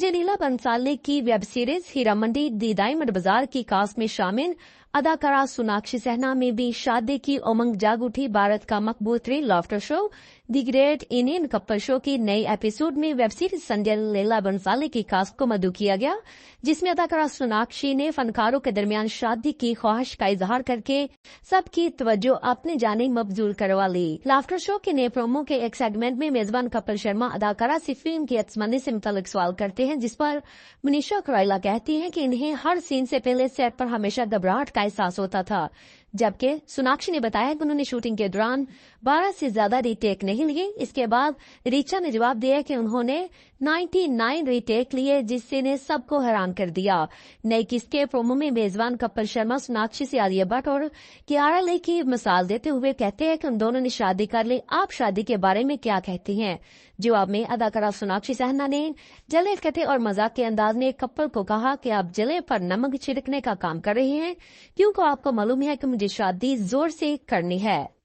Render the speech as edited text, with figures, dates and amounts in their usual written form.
संजय लीला बंसाली की web series Heera Mandi दी diamond बाजार की कास्ट में शामिल अदाकारा सोनाक्षी सिन्हा में भी शादी की उमंग जाग उठी। भारत का मकबूल three laughter show the great Indian couple show की नई एपिसोड में वेब सीरीज संजय लीला बंसाली की कास्ट को मदऊ किया गया, जिसमें अदाकारा सोनाक्षी ने फनकारों के दरमियान शादी की ख्वाहिश का इजहार करके सबकी तवज्जो अपने जाने मबजूल करवा ली। लाफ्टर शो के नए प्रोमो के एक सेगमेंट में मेजबान कपिल शर्मा अदाकारा से फिल्म की एक्समंदी से मुतालिक सवाल करते हैं, जिस पर मनीषा कोइराला कहती हैं कि इन्हें हर सीन से पहले सेट पर हमेशा घबराहट का एहसास होता था, जबकि सोनाक्षी ने बताया कि उन्होंने शूटिंग के दौरान 12 से ज्यादा रीटेक नहीं लिए। इसके बाद रीचा ने जवाब दिया कि उन्होंने 99 रीटेक लिए, जिससे ने सबको हैरान कर दिया। नई किस्त के प्रोमो में मेजबान कपिल शर्मा सोनाक्षी से आलिया भट्ट और कियारा ले की मिसाल देते हुए कहते हैं कि उन दोनों ने शादी कर ली, आप शादी के बारे में क्या कहती हैं। जवाब में अदाकारा सोनाक्षी सिन्हा ने जले कहते और मजाक के अंदाज में कपल को कहा कि आप जले पर नमक छिड़कने का काम कर रहे हैं, क्योंकि आपको मालूम है कि मुझे शादी जोर से करनी है।